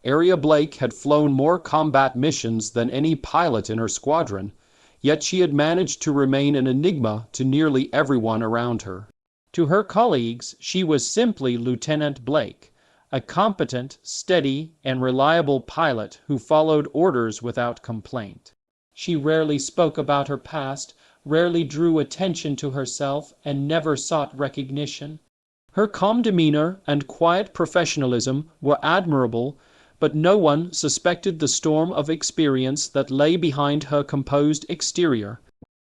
Aria Blake had flown more combat missions than any pilot in her squadron, yet she had managed to remain an enigma to nearly everyone around her. To her colleagues, she was simply Lieutenant Blake, a competent, steady, and reliable pilot who followed orders without complaint. She rarely spoke about her past, rarely drew attention to herself, and never sought recognition. Her calm demeanor and quiet professionalism were admirable, but no one suspected the storm of experience that lay behind her composed exterior.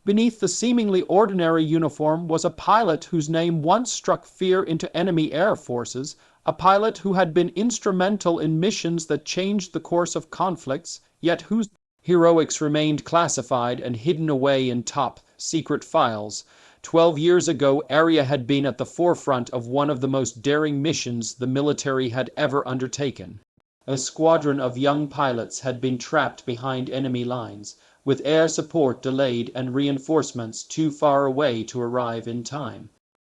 Beneath the seemingly ordinary uniform was a pilot whose name once struck fear into enemy air forces, a pilot who had been instrumental in missions that changed the course of conflicts, yet whose heroics remained classified and hidden away in top secret files. 12 years ago, Aria had been at the forefront of one of the most daring missions the military had ever undertaken. A squadron of young pilots had been trapped behind enemy lines, with air support delayed and reinforcements too far away to arrive in time.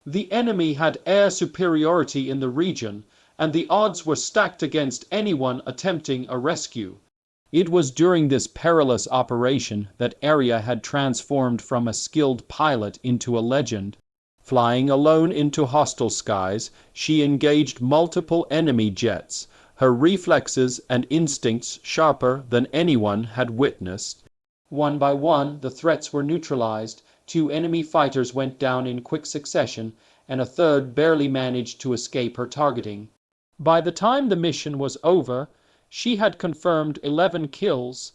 The enemy had air superiority in the region, and the odds were stacked against anyone attempting a rescue. It was during this perilous operation that Aria had transformed from a skilled pilot into a legend. Flying alone into hostile skies, she engaged multiple enemy jets, her reflexes and instincts sharper than anyone had witnessed. One by one, the threats were neutralized, 2 enemy fighters went down in quick succession, and a third barely managed to escape her targeting. By the time the mission was over, she had confirmed 11 kills,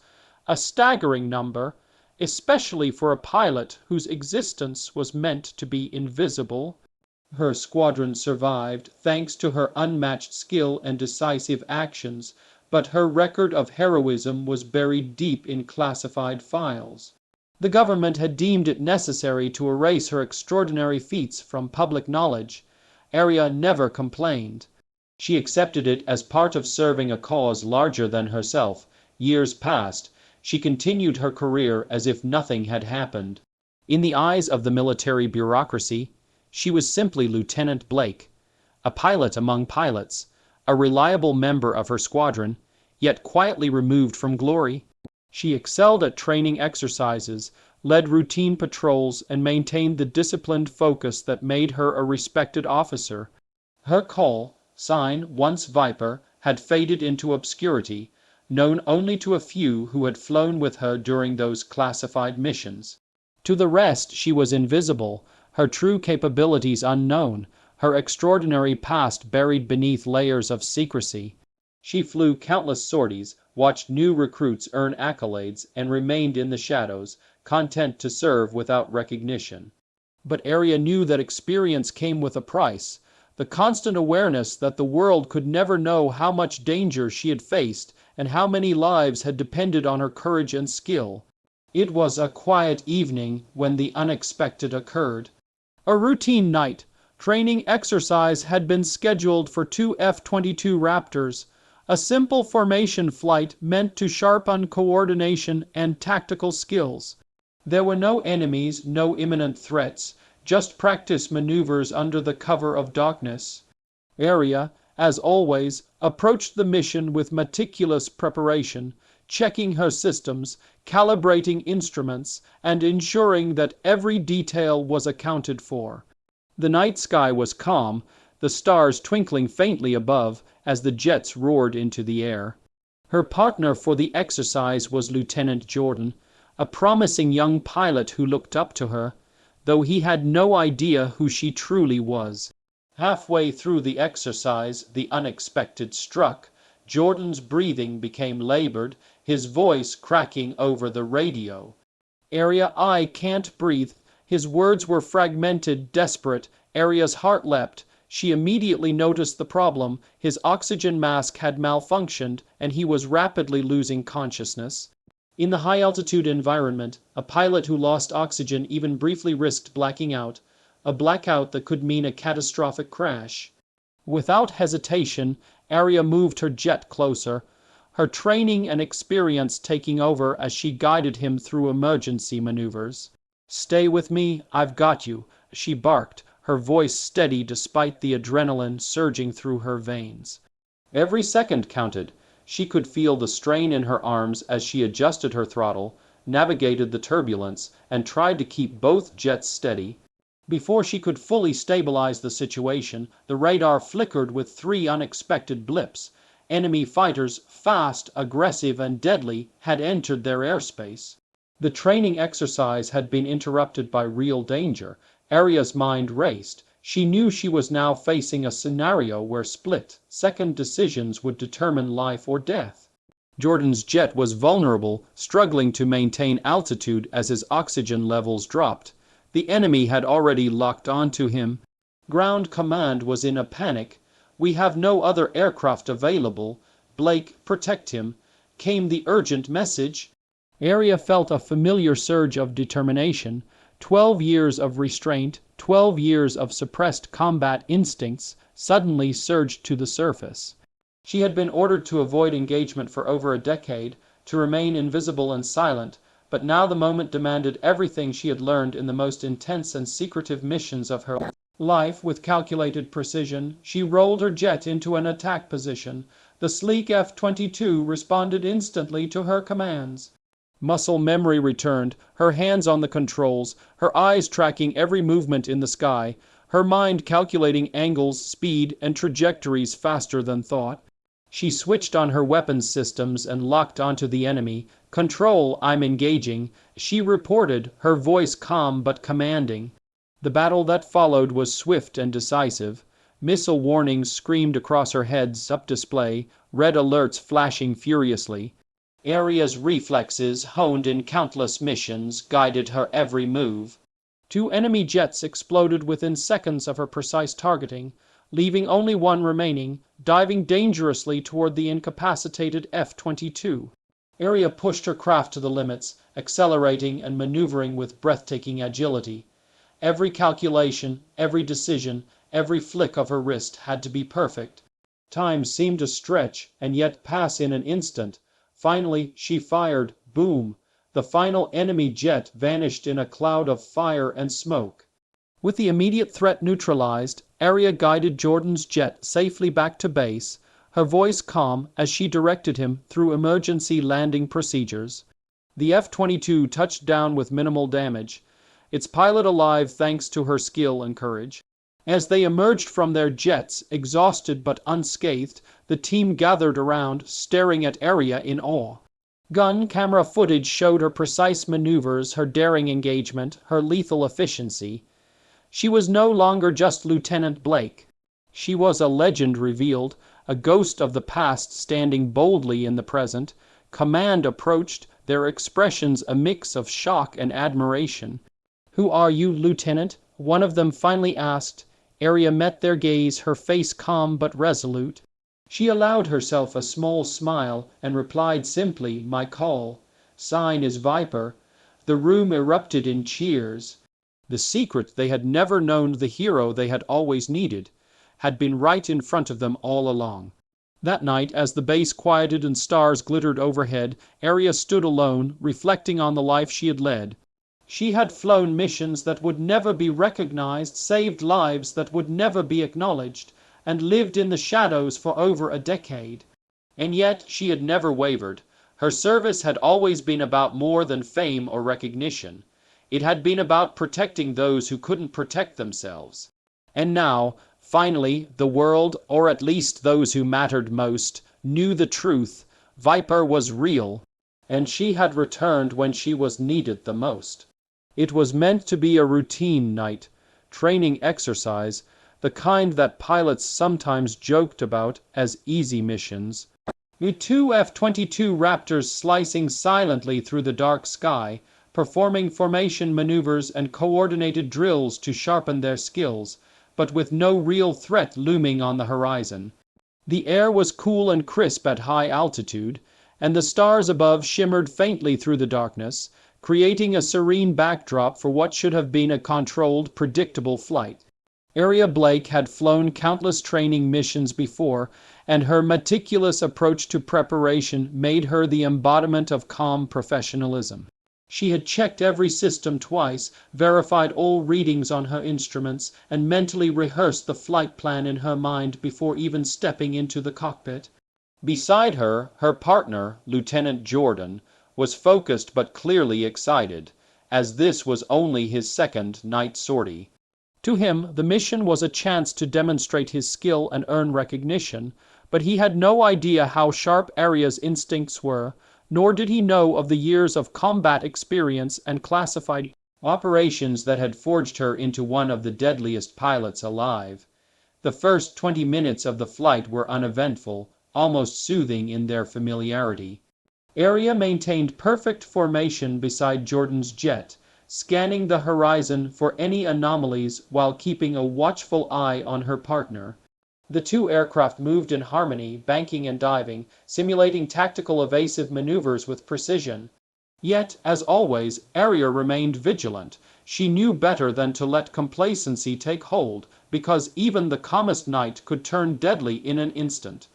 a staggering number, especially for a pilot whose existence was meant to be invisible. Her squadron survived thanks to her unmatched skill and decisive actions, but her record of heroism was buried deep in classified files. The government had deemed it necessary to erase her extraordinary feats from public knowledge. Aria never complained. She accepted it as part of serving a cause larger than herself. Years passed. She continued her career as if nothing had happened. In the eyes of the military bureaucracy, she was simply Lieutenant Blake, a pilot among pilots, a reliable member of her squadron, yet quietly removed from glory. She excelled at training exercises, led routine patrols, and maintained the disciplined focus that made her a respected officer. Her call sign, once Viper, had faded into obscurity, known only to a few who had flown with her during those classified missions. To the rest she was invisible, her true capabilities unknown, her extraordinary past buried beneath layers of secrecy. She flew countless sorties, watched new recruits earn accolades, and remained in the shadows, content to serve without recognition. But Aria knew that experience came with a price, the constant awareness that the world could never know how much danger she had faced and how many lives had depended on her courage and skill. It was a quiet evening when the unexpected occurred. A routine night. Training exercise had been scheduled for 2 F-22 Raptors, a simple formation flight meant to sharpen coordination and tactical skills. There were no enemies, no imminent threats, just practice maneuvers under the cover of darkness. Aria, as always, approached the mission with meticulous preparation, checking her systems, calibrating instruments, and ensuring that every detail was accounted for. The night sky was calm, the stars twinkling faintly above as the jets roared into the air. Her partner for the exercise was Lieutenant Jordan, a promising young pilot who looked up to her, though he had no idea who she truly was. Halfway through the exercise, the unexpected struck. Jordan's breathing became labored, his voice cracking over the radio. "Aria, I can't breathe." His words were fragmented, desperate. Aria's heart leapt. She immediately noticed the problem. His oxygen mask had malfunctioned, and he was rapidly losing consciousness. In the high-altitude environment, a pilot who lost oxygen even briefly risked blacking out, a blackout that could mean a catastrophic crash. Without hesitation, Aria moved her jet closer, her training and experience taking over as she guided him through emergency maneuvers. "Stay with me, I've got you," she barked, her voice steady despite the adrenaline surging through her veins. Every second counted. She could feel the strain in her arms as she adjusted her throttle, navigated the turbulence, and tried to keep both jets steady. Before she could fully stabilize the situation, the radar flickered with 3 unexpected blips. Enemy fighters, fast, aggressive, and deadly, had entered their airspace. The training exercise had been interrupted by real danger. Aria's mind raced. She knew she was now facing a scenario where split-second decisions would determine life or death. Jordan's jet was vulnerable, struggling to maintain altitude as his oxygen levels dropped. The enemy had already locked onto him. Ground command was in a panic. "We have no other aircraft available. Blake, protect him," came the urgent message. Aria felt a familiar surge of determination. 12 years of restraint, 12 years of suppressed combat instincts suddenly surged to the surface. She had been ordered to avoid engagement for over a decade, to remain invisible and silent, but now the moment demanded everything she had learned in the most intense and secretive missions of her life. With calculated precision, she rolled her jet into an attack position. The sleek F-22 responded instantly to her commands. Muscle memory returned, her hands on the controls, her eyes tracking every movement in the sky, her mind calculating angles, speed, and trajectories faster than thought. She switched on her weapons systems and locked onto the enemy. "Control, I'm engaging," she reported, her voice calm but commanding. The battle that followed was swift and decisive. Missile warnings screamed across her heads-up display, red alerts flashing furiously. Aria's reflexes, honed in countless missions, guided her every move. 2 enemy jets exploded within seconds of her precise targeting, leaving only one remaining, diving dangerously toward the incapacitated F-22. Aria pushed her craft to the limits, accelerating and maneuvering with breathtaking agility. Every calculation, every decision, every flick of her wrist had to be perfect. Time seemed to stretch and yet pass in an instant. Finally, she fired. Boom! The final enemy jet vanished in a cloud of fire and smoke. With the immediate threat neutralized, Aria guided Jordan's jet safely back to base, her voice calm as she directed him through emergency landing procedures. The F-22 touched down with minimal damage, its pilot alive thanks to her skill and courage. As they emerged from their jets, exhausted but unscathed, the team gathered around, staring at Aria in awe. Gun camera footage showed her precise maneuvers, her daring engagement, her lethal efficiency. She was no longer just Lieutenant Blake. She was a legend revealed, a ghost of the past standing boldly in the present. Command approached, their expressions a mix of shock and admiration. "Who are you, Lieutenant?" one of them finally asked. Aria met their gaze, her face calm but resolute. She allowed herself a small smile and replied simply, "My call. Sign is Viper." The room erupted in cheers. The secret they had never known, the hero they had always needed, had been right in front of them all along. That night, as the base quieted and stars glittered overhead, Aria stood alone, reflecting on the life she had led. She had flown missions that would never be recognized, saved lives that would never be acknowledged, and lived in the shadows for over a decade. And yet she had never wavered. Her service had always been about more than fame or recognition. It had been about protecting those who couldn't protect themselves. And now, finally, the world, or at least those who mattered most, knew the truth. Viper was real, and she had returned when she was needed the most. It was meant to be a routine night, training exercise, the kind that pilots sometimes joked about as easy missions. The 2 F-22 Raptors slicing silently through the dark sky, performing formation maneuvers and coordinated drills to sharpen their skills, but with no real threat looming on the horizon. The air was cool and crisp at high altitude, and the stars above shimmered faintly through the darkness, creating a serene backdrop for what should have been a controlled, predictable flight. Aria Blake had flown countless training missions before, and her meticulous approach to preparation made her the embodiment of calm professionalism. She had checked every system twice, verified all readings on her instruments, and mentally rehearsed the flight plan in her mind before even stepping into the cockpit. Beside her, her partner, Lieutenant Jordan, was focused but clearly excited, as this was only his second night sortie. To him, the mission was a chance to demonstrate his skill and earn recognition, but he had no idea how sharp Aria's instincts were, nor did he know of the years of combat experience and classified operations that had forged her into one of the deadliest pilots alive. The first 20 minutes of the flight were uneventful, almost soothing in their familiarity. Aria maintained perfect formation beside Jordan's jet, scanning the horizon for any anomalies while keeping a watchful eye on her partner. The two aircraft moved in harmony, banking and diving, simulating tactical evasive maneuvers with precision. Yet, as always, Aria remained vigilant. She knew better than to let complacency take hold, because even the calmest night could turn deadly in an instant.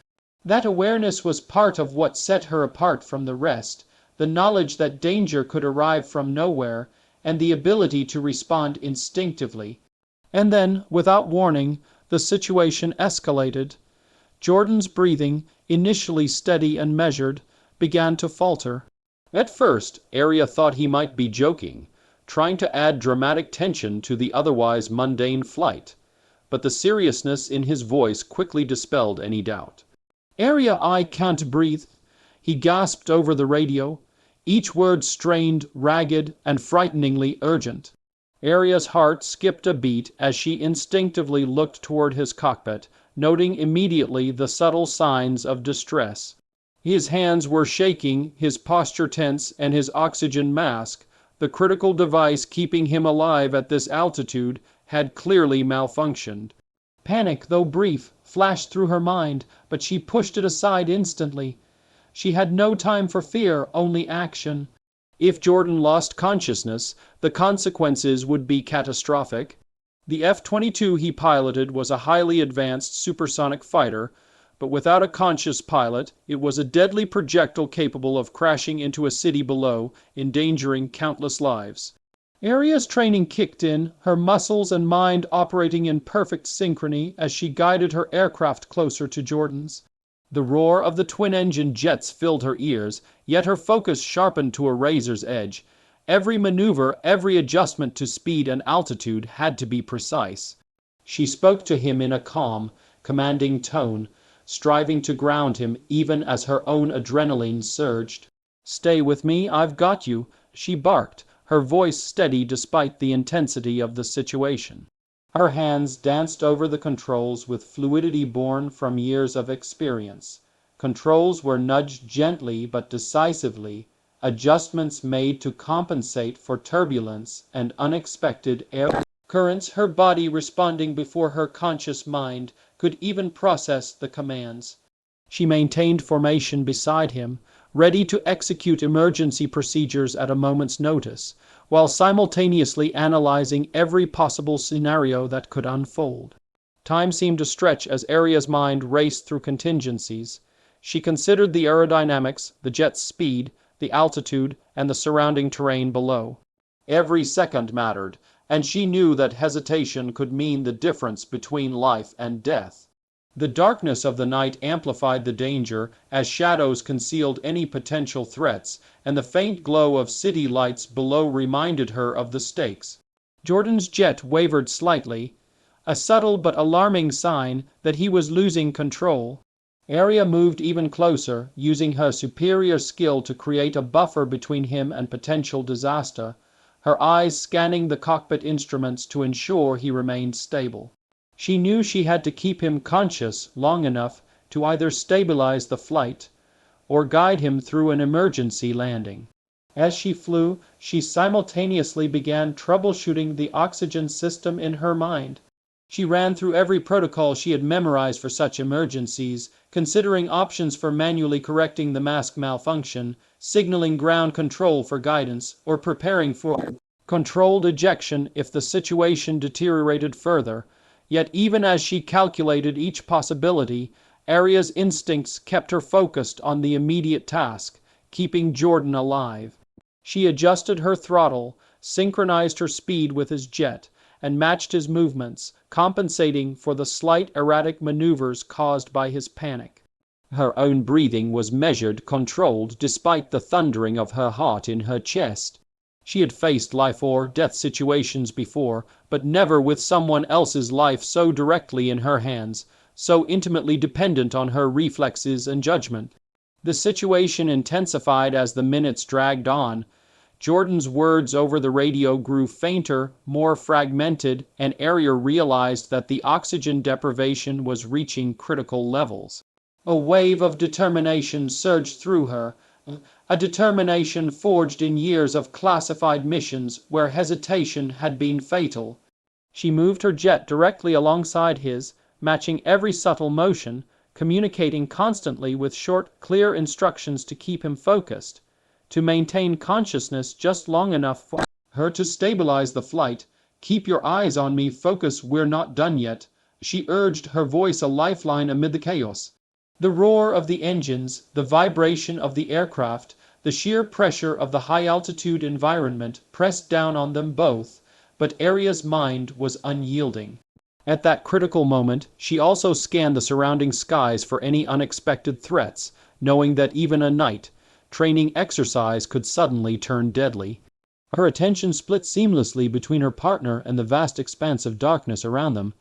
That awareness was part of what set her apart from the rest, the knowledge that danger could arrive from nowhere, and the ability to respond instinctively. And then, without warning, the situation escalated. Jordan's breathing, initially steady and measured, began to falter. At first, Aria thought he might be joking, trying to add dramatic tension to the otherwise mundane flight, but the seriousness in his voice quickly dispelled any doubt. "Aria, I can't breathe," he gasped over the radio, each word strained, ragged, and frighteningly urgent. Aria's heart skipped a beat as she instinctively looked toward his cockpit, noting immediately the subtle signs of distress. His hands were shaking, his posture tense, and his oxygen mask, the critical device keeping him alive at this altitude, had clearly malfunctioned. Panic, though brief, flashed through her mind, but she pushed it aside instantly. She had no time for fear, only action. If Jordan lost consciousness, the consequences would be catastrophic. The F-22 he piloted was a highly advanced supersonic fighter, but without a conscious pilot, it was a deadly projectile capable of crashing into a city below, endangering countless lives. Aria's training kicked in, her muscles and mind operating in perfect synchrony as she guided her aircraft closer to Jordan's. The roar of the twin-engine jets filled her ears, yet her focus sharpened to a razor's edge. Every maneuver, every adjustment to speed and altitude had to be precise. She spoke to him in a calm, commanding tone, striving to ground him even as her own adrenaline surged. "Stay with me, I've got you," she barked, her voice steady despite the intensity of the situation. Her hands danced over the controls with fluidity born from years of experience. Controls were nudged gently but decisively, adjustments made to compensate for turbulence and unexpected air currents, her body responding before her conscious mind could even process the commands. She maintained formation beside him, ready to execute emergency procedures at a moment's notice, while simultaneously analyzing every possible scenario that could unfold. Time seemed to stretch as Aria's mind raced through contingencies. She considered the aerodynamics, the jet's speed, the altitude, and the surrounding terrain below. Every second mattered, and she knew that hesitation could mean the difference between life and death. The darkness of the night amplified the danger as shadows concealed any potential threats, and the faint glow of city lights below reminded her of the stakes. Jordan's jet wavered slightly, a subtle but alarming sign that he was losing control. Aria moved even closer, using her superior skill to create a buffer between him and potential disaster, her eyes scanning the cockpit instruments to ensure he remained stable. She knew she had to keep him conscious long enough to either stabilize the flight or guide him through an emergency landing. As she flew, she simultaneously began troubleshooting the oxygen system in her mind. She ran through every protocol she had memorized for such emergencies, considering options for manually correcting the mask malfunction, signaling ground control for guidance, or preparing for controlled ejection if the situation deteriorated further. Yet even as she calculated each possibility, Aria's instincts kept her focused on the immediate task, keeping Jordan alive. She adjusted her throttle, synchronized her speed with his jet, and matched his movements, compensating for the slight erratic maneuvers caused by his panic. Her own breathing was measured, controlled, despite the thundering of her heart in her chest. She had faced life or death situations before, but never with someone else's life so directly in her hands, so intimately dependent on her reflexes and judgment. The situation intensified as the minutes dragged on. Jordan's words over the radio grew fainter, more fragmented, and Aria realized that the oxygen deprivation was reaching critical levels. A wave of determination surged through her, a determination forged in years of classified missions where hesitation had been fatal. She moved her jet directly alongside his, matching every subtle motion, communicating constantly with short, clear instructions to keep him focused, to maintain consciousness just long enough for her to stabilize the flight. "Keep your eyes on me, focus, we're not done yet," she urged, her voice a lifeline amid the chaos. The roar of the engines, the vibration of the aircraft, the sheer pressure of the high-altitude environment pressed down on them both, but Aria's mind was unyielding. At that critical moment, she also scanned the surrounding skies for any unexpected threats, knowing that even a night training exercise could suddenly turn deadly. Her attention split seamlessly between her partner and the vast expanse of darkness around them,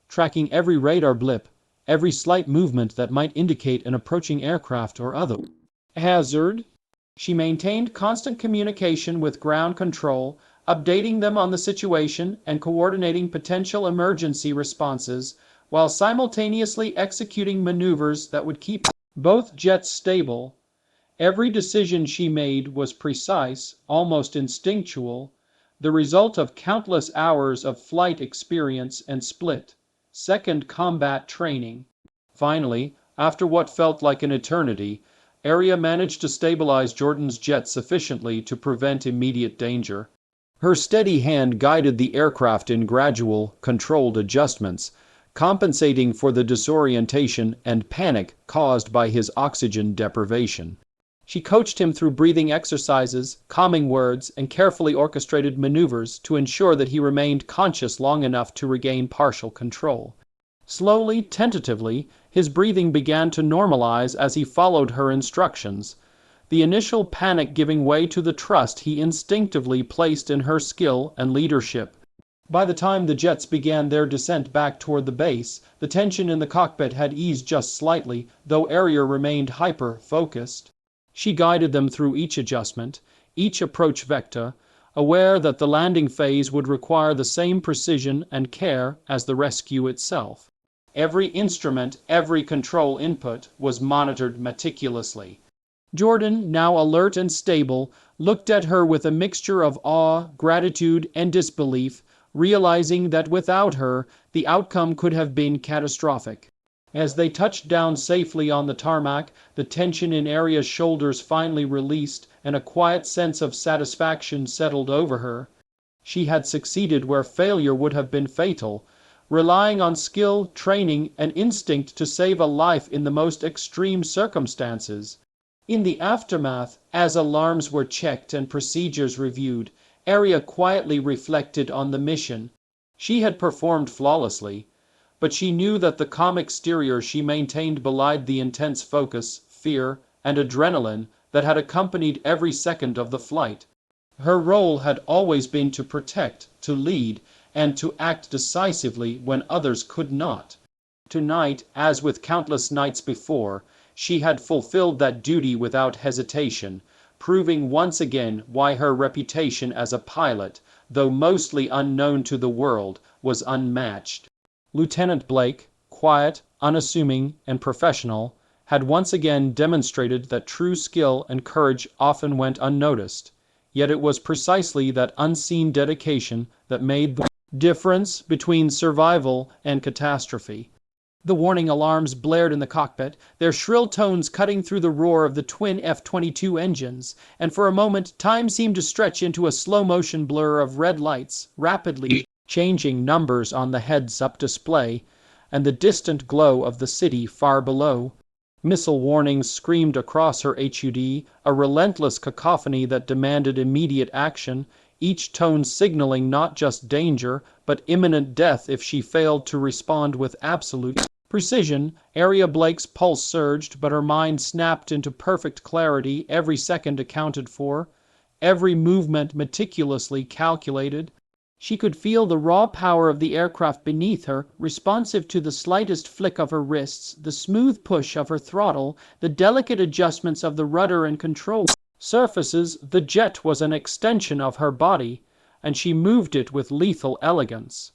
tracking every radar blip, every slight movement that might indicate an approaching aircraft or other hazard. She maintained constant communication with ground control, updating them on the situation and coordinating potential emergency responses, while simultaneously executing maneuvers that would keep both jets stable. Every decision she made was precise, almost instinctual, the result of countless hours of flight experience and split-second combat training. Finally, after what felt like an eternity, Aria managed to stabilize Jordan's jet sufficiently to prevent immediate danger. Her steady hand guided the aircraft in gradual, controlled adjustments, compensating for the disorientation and panic caused by his oxygen deprivation. She coached him through breathing exercises, calming words, and carefully orchestrated maneuvers to ensure that he remained conscious long enough to regain partial control. Slowly, tentatively, his breathing began to normalize as he followed her instructions, the initial panic giving way to the trust he instinctively placed in her skill and leadership. By the time the jets began their descent back toward the base, the tension in the cockpit had eased just slightly, though Aria remained hyper-focused. She guided them through each adjustment, each approach vector, aware that the landing phase would require the same precision and care as the rescue itself. Every instrument, every control input was monitored meticulously. Jordan, now alert and stable, looked at her with a mixture of awe, gratitude, and disbelief, realizing that without her, the outcome could have been catastrophic. As they touched down safely on the tarmac, the tension in Aria's shoulders finally released, and a quiet sense of satisfaction settled over her. She had succeeded where failure would have been fatal, relying on skill, training, and instinct to save a life in the most extreme circumstances. In the aftermath, as alarms were checked and procedures reviewed, Aria quietly reflected on the mission. She had performed flawlessly, but she knew that the calm exterior she maintained belied the intense focus, fear, and adrenaline that had accompanied every second of the flight. Her role had always been to protect, to lead, and to act decisively when others could not. Tonight, as with countless nights before, she had fulfilled that duty without hesitation, proving once again why her reputation as a pilot, though mostly unknown to the world, was unmatched. Lieutenant Blake, quiet, unassuming, and professional, had once again demonstrated that true skill and courage often went unnoticed. Yet it was precisely that unseen dedication that made the difference between survival and catastrophe. The warning alarms blared in the cockpit, their shrill tones cutting through the roar of the twin F-22 engines, and for a moment time seemed to stretch into a slow-motion blur of red lights, rapidly changing numbers on the heads-up display, and the distant glow of the city far below. Missile warnings screamed across her HUD, a relentless cacophony that demanded immediate action, each tone signaling not just danger, but imminent death if she failed to respond with absolute Precision, Aria Blake's pulse surged, but her mind snapped into perfect clarity, every second accounted for, every movement meticulously calculated. She could feel the raw power of the aircraft beneath her, responsive to the slightest flick of her wrists, the smooth push of her throttle, the delicate adjustments of the rudder and control surfaces. The jet was an extension of her body, and she moved it with lethal elegance.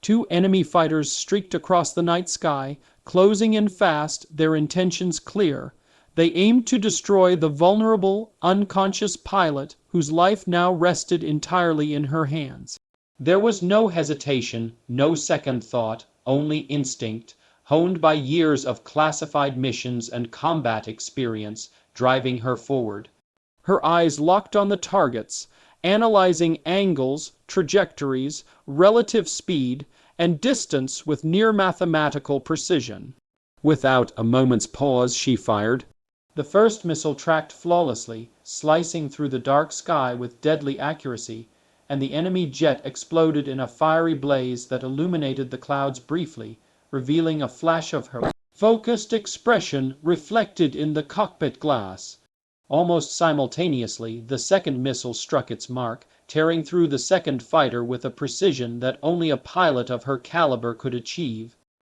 Two enemy fighters streaked across the night sky, closing in fast, their intentions clear. They aimed to destroy the vulnerable, unconscious pilot whose life now rested entirely in her hands. There was no hesitation, no second thought, only instinct, honed by years of classified missions and combat experience, driving her forward. Her eyes locked on the targets, analyzing angles, trajectories, relative speed, and distance with near mathematical precision. Without a moment's pause, she fired. The first missile tracked flawlessly, slicing through the dark sky with deadly accuracy, and the enemy jet exploded in a fiery blaze that illuminated the clouds briefly, revealing a flash of her focused expression reflected in the cockpit glass. Almost simultaneously, the second missile struck its mark, tearing through the second fighter with a precision that only a pilot of her caliber could achieve.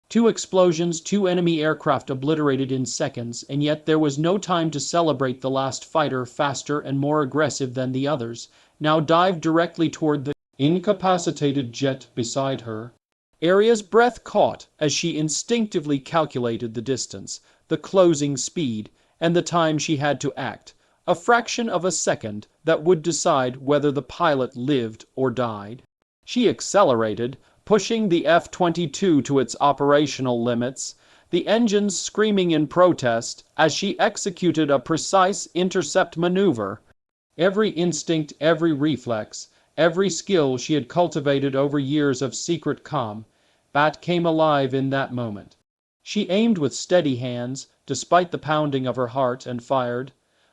Two explosions, two enemy aircraft obliterated in seconds, and yet there was no time to celebrate. The last fighter, faster and more aggressive than the others, now dived directly toward the incapacitated jet beside her. Aria's breath caught as she instinctively calculated the distance, the closing speed, and the time she had to act, a fraction of a second that would decide whether the pilot lived or died. She accelerated, pushing the F-22 to its operational limits, the engines screaming in protest as she executed a precise intercept maneuver. Every instinct, every reflex, every skill she had cultivated over years of secret combat came alive in that moment. She aimed with steady hands, despite the pounding of her heart, and fired.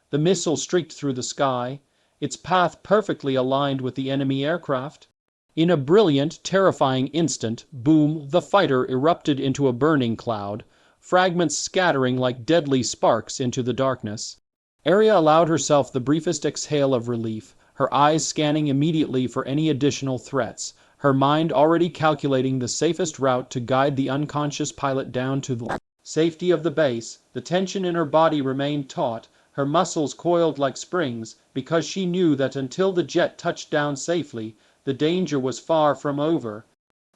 The missile streaked through the sky, its path perfectly aligned with the enemy aircraft. In a brilliant, terrifying instant, boom, the fighter erupted into a burning cloud, fragments scattering like deadly sparks into the darkness. Aria allowed herself the briefest exhale of relief, her eyes scanning immediately for any additional threats, her mind already calculating the safest route to guide the unconscious pilot down to the safety of the base. The tension in her body remained taut, her muscles coiled like springs, because she knew that until the jet touched down safely, the danger was far from over.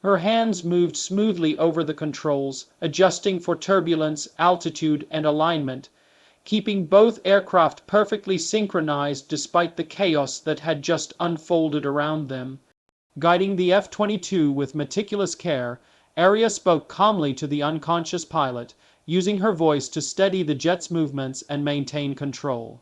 Her hands moved smoothly over the controls, adjusting for turbulence, altitude, and alignment, keeping both aircraft perfectly synchronized despite the chaos that had just unfolded around them. Guiding the F-22 with meticulous care, Aria spoke calmly to the unconscious pilot, using her voice to steady the jet's movements and maintain control.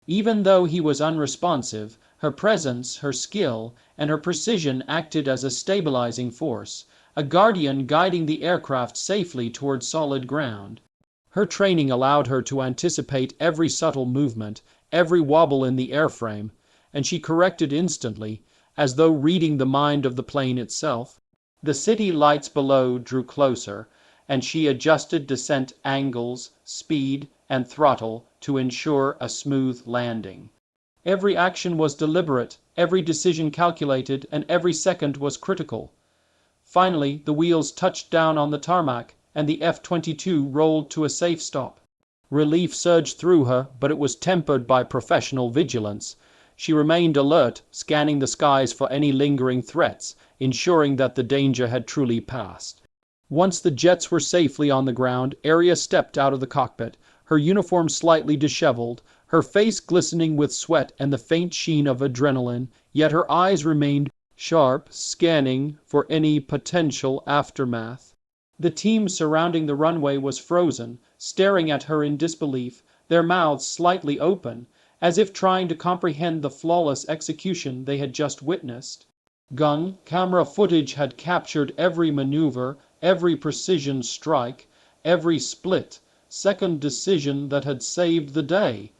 Even though he was unresponsive, her presence, her skill, and her precision acted as a stabilizing force, a guardian guiding the aircraft safely toward solid ground. Her training allowed her to anticipate every subtle movement, every wobble in the airframe, and she corrected instantly, as though reading the mind of the plane itself. The city lights below drew closer, and she adjusted descent angles, speed, and throttle to ensure a smooth landing. Every action was deliberate, every decision calculated, and every second was critical. Finally, the wheels touched down on the tarmac, and the F-22 rolled to a safe stop. Relief surged through her, but it was tempered by professional vigilance. She remained alert, scanning the skies for any lingering threats, ensuring that the danger had truly passed. Once the jets were safely on the ground, Aria stepped out of the cockpit, her uniform slightly disheveled, her face glistening with sweat and the faint sheen of adrenaline, yet her eyes remained sharp, scanning for any potential aftermath. The team surrounding the runway was frozen, staring at her in disbelief, their mouths slightly open, as if trying to comprehend the flawless execution they had just witnessed. Gun camera footage had captured every maneuver, every precision strike, every split-second decision that had saved the day.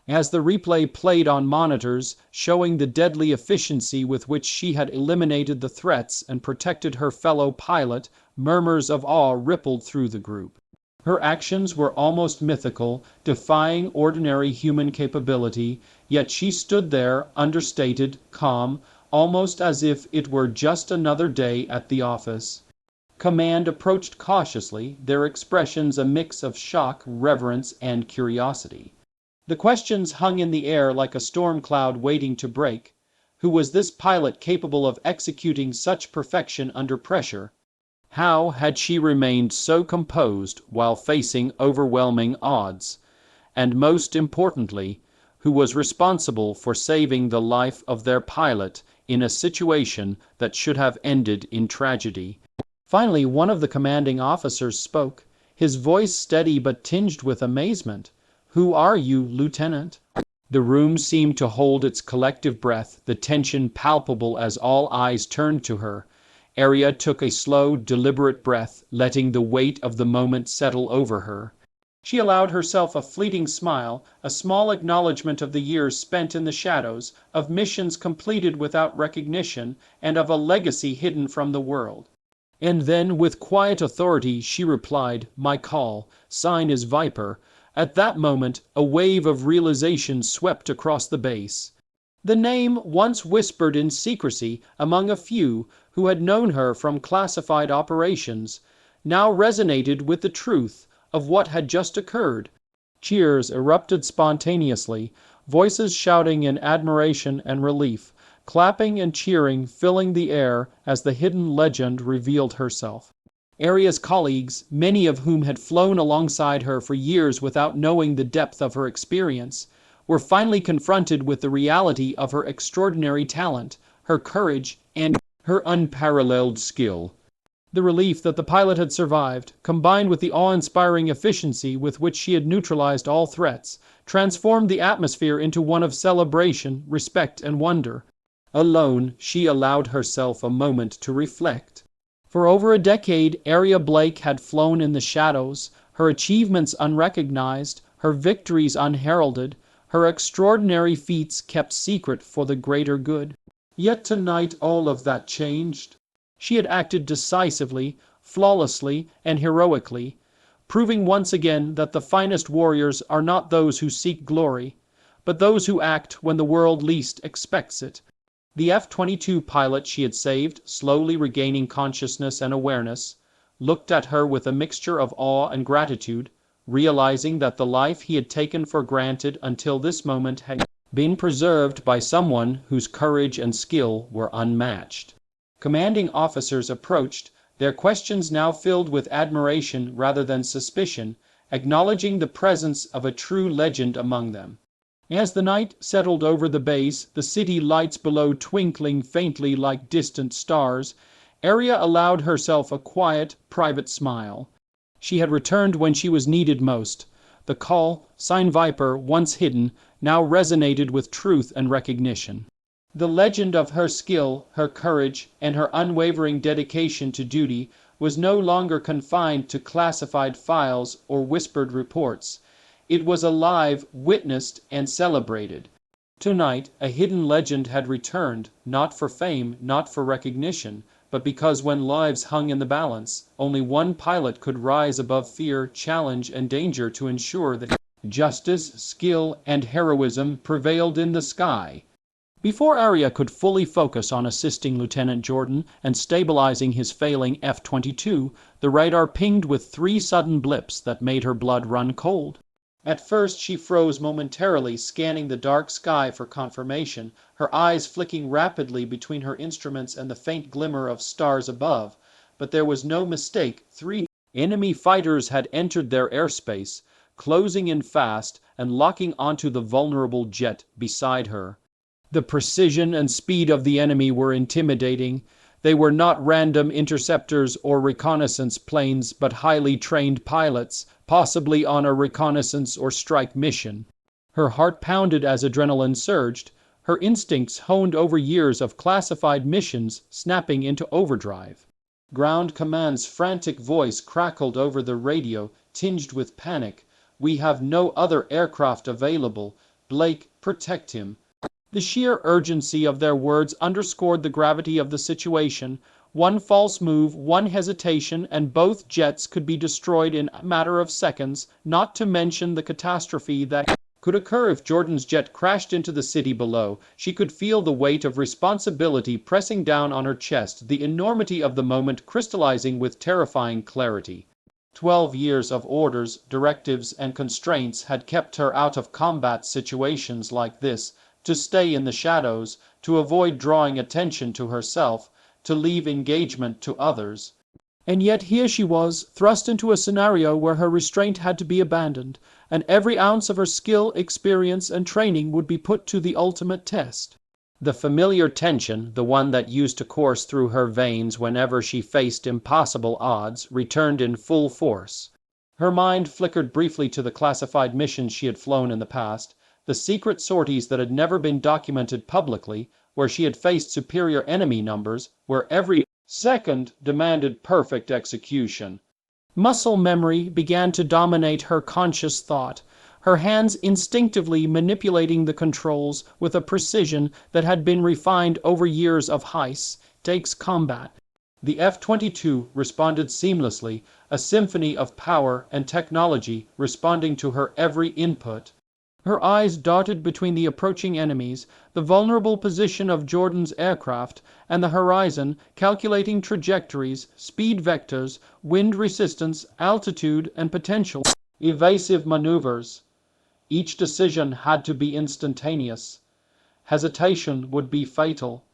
As the replay played on monitors, showing the deadly efficiency with which she had eliminated the threats and protected her fellow pilot, Murmurs of awe rippled through the group. Her actions were almost mythical, defying ordinary human capability, yet she stood there, understated, calm, almost as if it were just another day at the office. Command approached cautiously, their expressions a mix of shock, reverence, and curiosity. The questions hung in the air like a storm cloud waiting to break. Who was this pilot capable of executing such perfection under pressure? How had she remained so composed while facing overwhelming odds? And most importantly, who was responsible for saving the life of their pilot in a situation that should have ended in tragedy? Finally, one of the commanding officers spoke, his voice steady but tinged with amazement. "Who are you, Lieutenant?" The room seemed to hold its collective breath, the tension palpable as all eyes turned to her. Aria took a slow, deliberate breath, letting the weight of the moment settle over her. She allowed herself a fleeting smile, a small acknowledgment of the years spent in the shadows, of missions completed without recognition, and of a legacy hidden from the world. And then, with quiet authority, she replied, "My call. Sign is Viper." At that moment, a wave of realization swept across the base. The name, once whispered in secrecy among a few who had known her from classified operations, now resonated with the truth of what had just occurred. Cheers erupted spontaneously, voices shouting in admiration and relief, clapping and cheering filling the air as the hidden legend revealed herself. Aria's colleagues, many of whom had flown alongside her for years without knowing the depth of her experience, were finally confronted with the reality of her extraordinary talent, her courage, and her unparalleled skill. The relief that the pilot had survived, combined with the awe-inspiring efficiency with which she had neutralized all threats, transformed the atmosphere into one of celebration, respect, and wonder. Alone, she allowed herself a moment to reflect. For over a decade, Aria Blake had flown in the shadows, her achievements unrecognized, her victories unheralded, her extraordinary feats kept secret for the greater good. Yet tonight all of that changed. She had acted decisively, flawlessly, and heroically, proving once again that the finest warriors are not those who seek glory, but those who act when the world least expects it. The F-22 pilot she had saved, slowly regaining consciousness and awareness, looked at her with a mixture of awe and gratitude, realizing that the life he had taken for granted until this moment had been preserved by someone whose courage and skill were unmatched. Commanding officers approached, their questions now filled with admiration rather than suspicion, acknowledging the presence of a true legend among them. As the night settled over the base, the city lights below twinkling faintly like distant stars, Aria allowed herself a quiet, private smile. She had returned when she was needed most. The call, sign Viper, once hidden, now resonated with truth and recognition. The legend of her skill, her courage, and her unwavering dedication to duty was no longer confined to classified files or whispered reports. It was alive, witnessed, and celebrated. Tonight, a hidden legend had returned, not for fame, not for recognition, but because when lives hung in the balance, only one pilot could rise above fear, challenge, and danger to ensure that justice, skill, and heroism prevailed in the sky. Before Aria could fully focus on assisting Lieutenant Jordan and stabilizing his failing F-22, the radar pinged with 3 sudden blips that made her blood run cold. At first she froze momentarily, scanning the dark sky for confirmation, her eyes flicking rapidly between her instruments and the faint glimmer of stars above. But there was no mistake. 3 enemy fighters had entered their airspace, closing in fast and locking onto the vulnerable jet beside her. The precision and speed of the enemy were intimidating. They were not random interceptors or reconnaissance planes, but highly trained pilots, possibly on a reconnaissance or strike mission. Her heart pounded as adrenaline surged, her instincts honed over years of classified missions snapping into overdrive. Ground Command's frantic voice crackled over the radio, tinged with panic. "We have no other aircraft available. Blake, protect him." The sheer urgency of their words underscored the gravity of the situation. One false move, one hesitation, and both jets could be destroyed in a matter of seconds, not to mention the catastrophe that could occur if Jordan's jet crashed into the city below. She could feel the weight of responsibility pressing down on her chest, the enormity of the moment crystallizing with terrifying clarity. 12 years of orders, directives, and constraints had kept her out of combat situations like this, to stay in the shadows, to avoid drawing attention to herself, to leave engagement to others. And yet here she was, thrust into a scenario where her restraint had to be abandoned, and every ounce of her skill, experience, and training would be put to the ultimate test. The familiar tension, the one that used to course through her veins whenever she faced impossible odds, returned in full force. Her mind flickered briefly to the classified missions she had flown in the past, the secret sorties that had never been documented publicly, where she had faced superior enemy numbers, where every second demanded perfect execution. Muscle memory began to dominate her conscious thought, her hands instinctively manipulating the controls with a precision that had been refined over years of high-stakes combat. The F-22 responded seamlessly, a symphony of power and technology responding to her every input. Her eyes darted between the approaching enemies, the vulnerable position of Jordan's aircraft, and the horizon, calculating trajectories, speed vectors, wind resistance, altitude, and potential evasive maneuvers. Each decision had to be instantaneous. Hesitation would be fatal.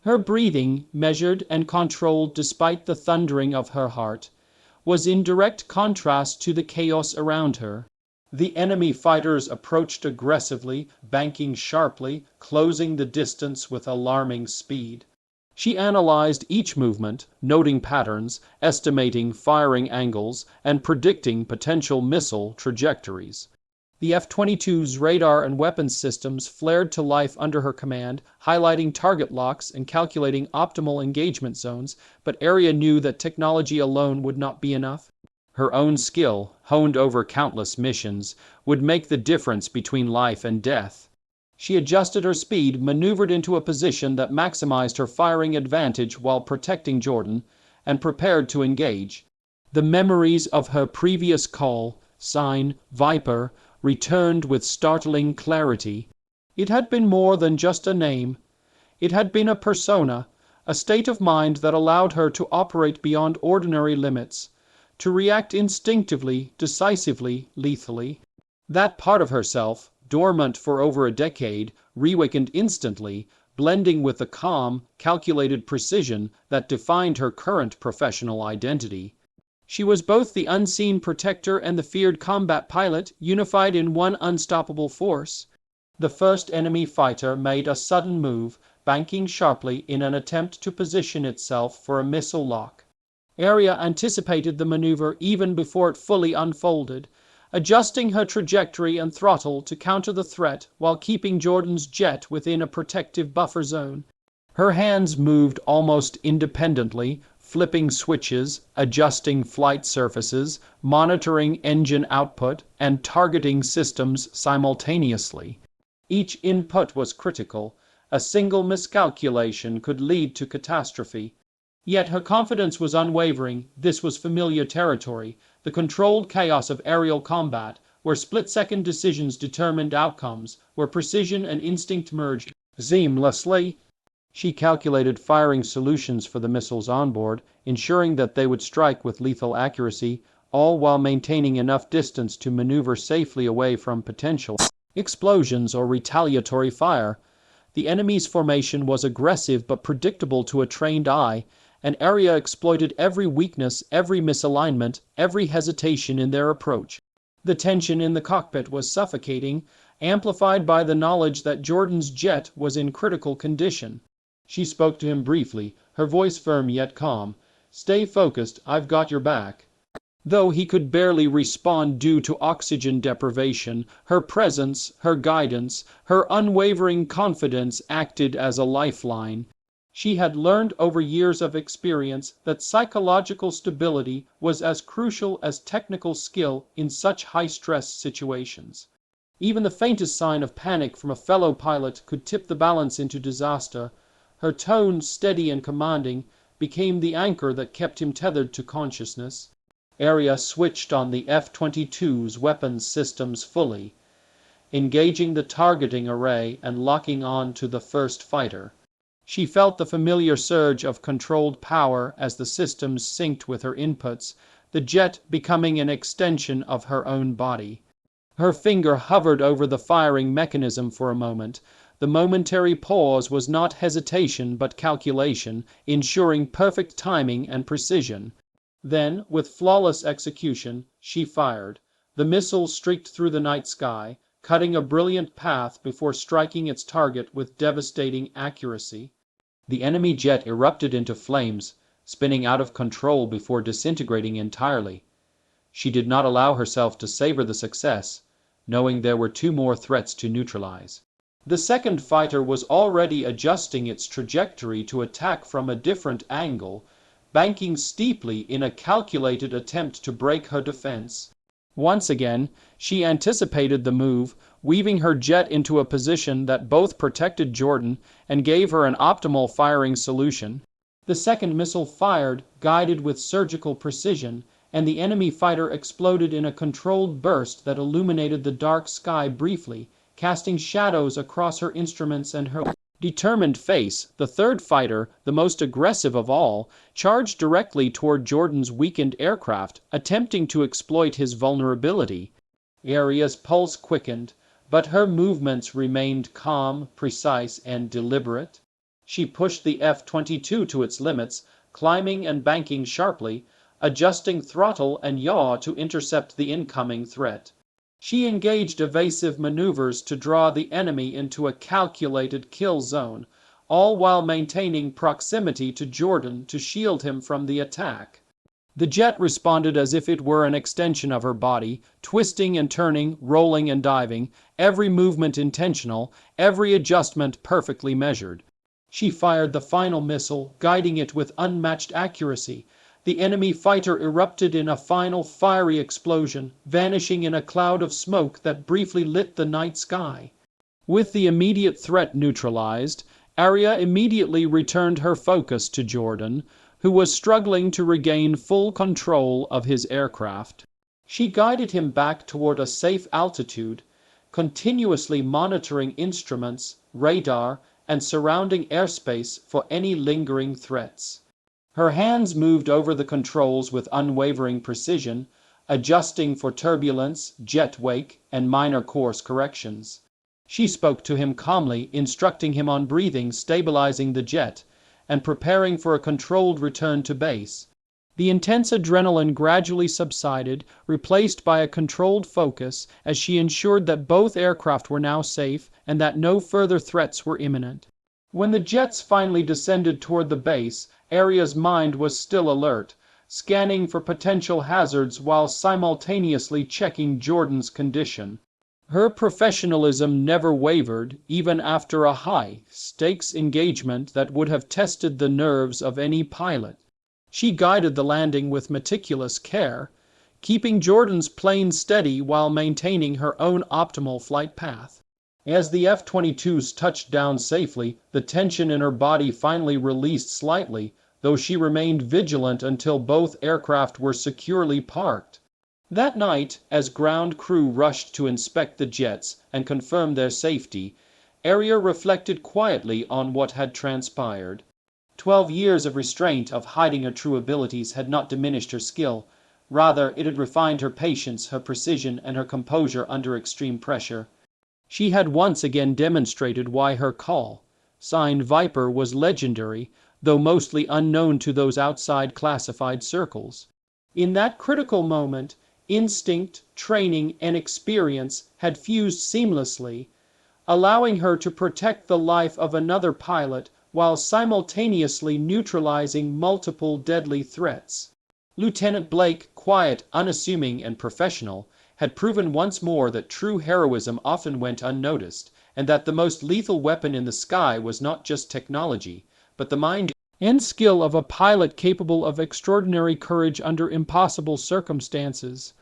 Her breathing, measured and controlled despite the thundering of her heart, was in direct contrast to the chaos around her. The enemy fighters approached aggressively, banking sharply, closing the distance with alarming speed. She analyzed each movement, noting patterns, estimating firing angles, and predicting potential missile trajectories. The F-22's radar and weapons systems flared to life under her command, highlighting target locks and calculating optimal engagement zones, but Aria knew that technology alone would not be enough. Her own skill, honed over countless missions, would make the difference between life and death. She adjusted her speed, maneuvered into a position that maximized her firing advantage while protecting Jordan, and prepared to engage. The memories of her previous call, sign, Viper, returned with startling clarity. It had been more than just a name. It had been a persona, a state of mind that allowed her to operate beyond ordinary limits, to react instinctively, decisively, lethally. That part of herself, dormant for over a decade, reawakened instantly, blending with the calm, calculated precision that defined her current professional identity. She was both the unseen protector and the feared combat pilot, unified in one unstoppable force. The first enemy fighter made a sudden move, banking sharply in an attempt to position itself for a missile lock. Aria anticipated the maneuver even before it fully unfolded, adjusting her trajectory and throttle to counter the threat while keeping Jordan's jet within a protective buffer zone. Her hands moved almost independently, flipping switches, adjusting flight surfaces, monitoring engine output, and targeting systems simultaneously. Each input was critical. A single miscalculation could lead to catastrophe. Yet her confidence was unwavering. This was familiar territory, the controlled chaos of aerial combat, where split-second decisions determined outcomes, where precision and instinct merged seamlessly. She calculated firing solutions for the missiles on board, ensuring that they would strike with lethal accuracy, all while maintaining enough distance to maneuver safely away from potential explosions or retaliatory fire. The enemy's formation was aggressive but predictable to a trained eye, and Aria exploited every weakness, every misalignment, every hesitation in their approach. The tension in the cockpit was suffocating, amplified by the knowledge that Jordan's jet was in critical condition. She spoke to him briefly, her voice firm yet calm. "Stay focused, I've got your back." Though he could barely respond due to oxygen deprivation, her presence, her guidance, her unwavering confidence acted as a lifeline. She had learned over years of experience that psychological stability was as crucial as technical skill in such high-stress situations. Even the faintest sign of panic from a fellow pilot could tip the balance into disaster. Her tone, steady and commanding, became the anchor that kept him tethered to consciousness. Aria switched on the F-22's weapons systems fully, engaging the targeting array and locking on to the first fighter. She felt the familiar surge of controlled power as the systems synced with her inputs, the jet becoming an extension of her own body. Her finger hovered over the firing mechanism for a moment. The momentary pause was not hesitation but calculation, ensuring perfect timing and precision. Then, with flawless execution, she fired. The missile streaked through the night sky, cutting a brilliant path before striking its target with devastating accuracy. The enemy jet erupted into flames, spinning out of control before disintegrating entirely. She did not allow herself to savor the success, knowing there were two more threats to neutralize. The second fighter was already adjusting its trajectory to attack from a different angle, banking steeply in a calculated attempt to break her defense. Once again, she anticipated the move, weaving her jet into a position that both protected Jordan and gave her an optimal firing solution. The second missile fired, guided with surgical precision, and the enemy fighter exploded in a controlled burst that illuminated the dark sky briefly, casting shadows across her instruments and her determined face. The third fighter, the most aggressive of all, charged directly toward Jordan's weakened aircraft, attempting to exploit his vulnerability. Aria's pulse quickened, but her movements remained calm, precise, and deliberate. She pushed the F-22 to its limits, climbing and banking sharply, adjusting throttle and yaw to intercept the incoming threat. She engaged evasive maneuvers to draw the enemy into a calculated kill zone, all while maintaining proximity to Jordan to shield him from the attack. The jet responded as if it were an extension of her body, twisting and turning, rolling and diving, every movement intentional, every adjustment perfectly measured. She fired the final missile, guiding it with unmatched accuracy. The enemy fighter erupted in a final fiery explosion, vanishing in a cloud of smoke that briefly lit the night sky. With the immediate threat neutralized, Aria immediately returned her focus to Jordan, who was struggling to regain full control of his aircraft. She guided him back toward a safe altitude, continuously monitoring instruments, radar, and surrounding airspace for any lingering threats. Her hands moved over the controls with unwavering precision, adjusting for turbulence, jet wake, and minor course corrections. She spoke to him calmly, instructing him on breathing, stabilizing the jet, and preparing for a controlled return to base. The intense adrenaline gradually subsided, replaced by a controlled focus as she ensured that both aircraft were now safe and that no further threats were imminent. When the jets finally descended toward the base, Aria's mind was still alert, scanning for potential hazards while simultaneously checking Jordan's condition. Her professionalism never wavered, even after a high-stakes engagement that would have tested the nerves of any pilot. She guided the landing with meticulous care, keeping Jordan's plane steady while maintaining her own optimal flight path. As the F-22s touched down safely, the tension in her body finally released slightly, though she remained vigilant until both aircraft were securely parked. That night, as ground crew rushed to inspect the jets and confirm their safety, Aria reflected quietly on what had transpired. 12 years of restraint of hiding her true abilities had not diminished her skill. Rather, it had refined her patience, her precision, and her composure under extreme pressure. She had once again demonstrated why her call, signed Viper, was legendary, though mostly unknown to those outside classified circles. In that critical moment, instinct, training, and experience had fused seamlessly, allowing her to protect the life of another pilot while simultaneously neutralizing multiple deadly threats. Lieutenant Blake, quiet, unassuming, and professional, had proven once more that true heroism often went unnoticed, and that the most lethal weapon in the sky was not just technology, but the mind and skill of a pilot capable of extraordinary courage under impossible circumstances.